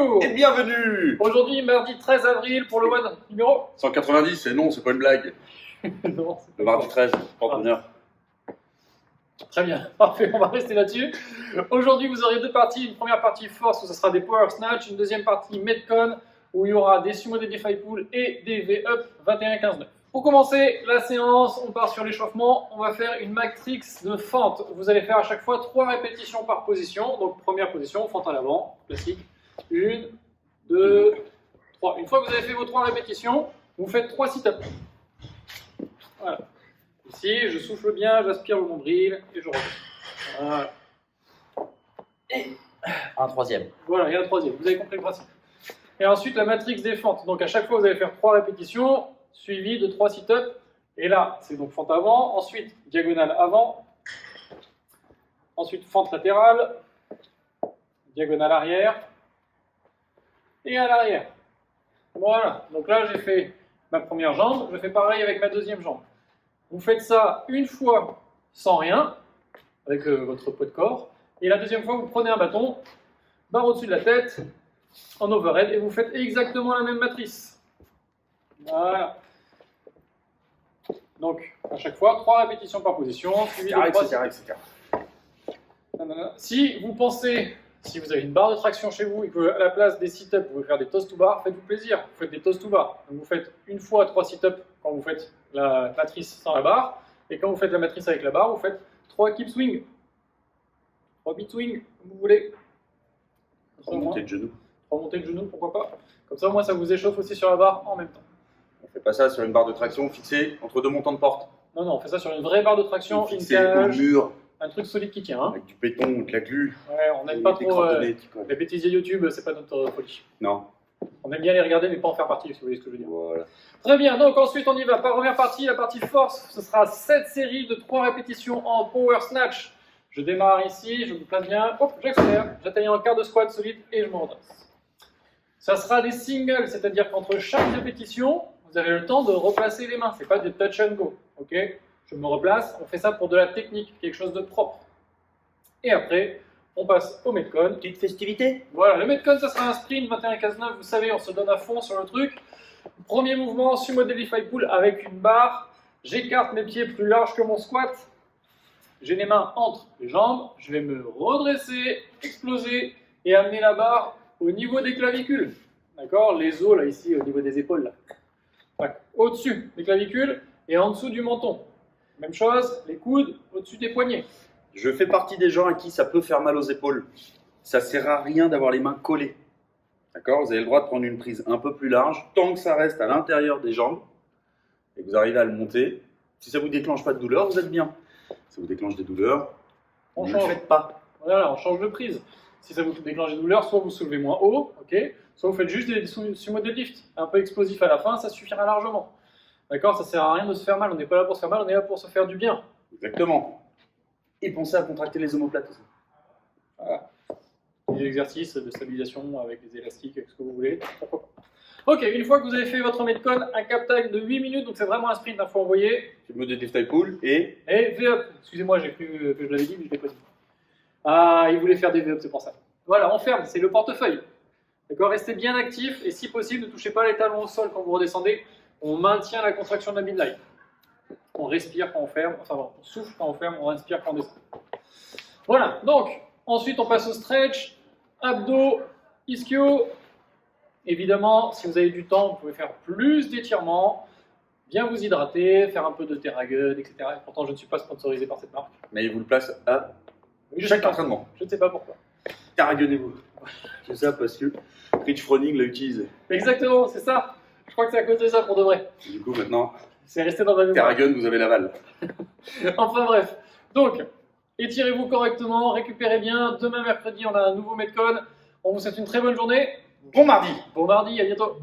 Bonjour Et bienvenue. Aujourd'hui, mardi 13 avril, pour le WOD numéro 190, et non, c'est pas une blague. Non, c'est Le pas mardi ça. 13, porte-bonheur. Très bien, parfait, on va rester là-dessus. Aujourd'hui, vous aurez deux parties. Une première partie force où ce sera des power snatch. Une deuxième partie Metcon où il y aura des sumo Deadlift High Pull et des V-Up 21-15-9. Pour commencer la séance, on part sur l'échauffement. On va faire une matrix de fente. Vous allez faire à chaque fois 3 répétitions par position. Donc, première position, fente à l'avant, classique. 1, 2, 3. Une fois que vous avez fait vos 3 répétitions, vous faites 3 sit-ups. Voilà. Ici, je souffle bien, j'aspire le nombril et je reviens. Voilà. Et un troisième. Voilà, et un troisième. Vous avez compris le principe. Et ensuite, la matrix des fentes. Donc, à chaque fois, vous allez faire 3 répétitions, suivies de 3 sit-ups. Et là, c'est donc fente avant, ensuite diagonale avant, ensuite fente latérale, diagonale arrière, et à l'arrière. Voilà. Donc là, j'ai fait ma première jambe, je fais pareil avec ma deuxième jambe. Vous faites ça une fois sans rien, avec votre poids de corps, et la deuxième fois, vous prenez un bâton, barre au-dessus de la tête, en overhead, et vous faites exactement la même matrice. Voilà. Donc, à chaque fois, 3 répétitions par position, suivi de 3 etc. Si vous pensez, si vous avez une barre de traction chez vous et que à la place des sit-ups, vous pouvez faire des toast to bar, faites-vous plaisir, vous faites des toast to bar. Donc vous faites une fois 3 sit-ups quand vous faites la matrice sans la barre, et quand vous faites la matrice avec la barre, vous faites 3 keep swing, 3 beat swing, comme vous voulez. Remontée de genoux. Remontée de genoux, pourquoi pas. Comme ça, au moins, ça vous échauffe aussi sur la barre en même temps. On fait pas ça sur une barre de traction fixée entre deux montants de porte. Non, non, on fait ça sur une vraie barre de traction, une Fixée au cage, mur, un truc solide qui tient. Hein. avec du béton ou de la glu. Ouais, on n'aime pas trop coordonnées qui collent. les bêtisiers YouTube, c'est pas notre folie. Non. On aime bien les regarder, mais pas en faire partie, si vous voyez ce que je veux dire. Voilà. Très bien, donc ensuite on y va. Première partie, la partie force, ce sera 7 séries de 3 répétitions en power snatch. Je démarre ici, je me place bien, hop, j'accélère, j'atteins un quart de squat solide et je me redresse. Ça sera des singles, c'est-à-dire qu'entre chaque répétition, vous avez le temps de replacer les mains. C'est pas des touch and go, ok? Je me replace, on fait ça pour de la technique, quelque chose de propre. Et après, on passe au Metcon. Petite festivité. Voilà, le Metcon, ça sera un sprint 21-15-9, vous savez, on se donne à fond sur le truc. Premier mouvement, sumo Deadlift High Pull avec une barre. J'écarte mes pieds plus larges que mon squat. J'ai les mains entre les jambes. Je vais me redresser, exploser et amener la barre au niveau des clavicules. D'accord? Les os, là, ici, au niveau des épaules, là. Au-dessus des clavicules et en dessous du menton. Même chose, les coudes au-dessus des poignets. Je fais partie des gens à qui ça peut faire mal aux épaules. Ça sert à rien d'avoir les mains collées. D'accord? Vous avez le droit de prendre une prise un peu plus large, tant que ça reste à l'intérieur des jambes et que vous arrivez à le monter. Si ça ne vous déclenche pas de douleur, vous êtes bien. Si ça vous déclenche des douleurs, On ne le change. faites pas. Voilà, on change de prise. Si ça vous déclenche des douleurs, soit vous soulevez moins haut, ok, soit vous faites juste des sumo deadlift, un peu explosif à la fin, ça suffira largement. D'accord? Ça sert à rien de se faire mal, on n'est pas là pour se faire mal, on est là pour se faire du bien. Exactement. Et pensez à contracter les omoplates aussi. Voilà. Des exercices de stabilisation avec des élastiques, avec ce que vous voulez, pourquoi pas. Ok, une fois que vous avez fait votre Metcon, un cap time de 8 minutes, donc c'est vraiment un sprint, il faut envoyer. Je me Deadlift High Pull et Et V-up. Excusez-moi, j'ai cru que je l'avais dit, mais je ne l'ai pas dit. Ah, il voulait faire des V-up, c'est pour ça. Voilà, on ferme, c'est le portefeuille. D'accord? Restez bien actif et si possible, ne touchez pas les talons au sol quand vous redescendez. On maintient la contraction de la midline. On respire quand on ferme, enfin bon, on souffle quand on ferme, on inspire quand on descend. Voilà, donc ensuite on passe au stretch, abdos, ischio. Évidemment, si vous avez du temps, vous pouvez faire plus d'étirements, bien vous hydrater, faire un peu de TerraGun, etc. Et pourtant, je ne suis pas sponsorisé par cette marque. mais il vous le place à Oui, je chaque sais pas. entraînement. Je ne sais pas pourquoi. Tarraguenez-vous. C'est ça parce que Rich Froning l'a utilisé. Exactement, c'est ça. Je crois que c'est à cause de ça pour de vrai. Du coup, maintenant, C'est resté dans ma mémoire. Tarragun, vous avez l'aval. Enfin bref. Donc, étirez-vous correctement, récupérez bien. Demain, mercredi, on a un nouveau Metcon. On vous souhaite une très bonne journée. Bon mardi! Bon mardi, à bientôt.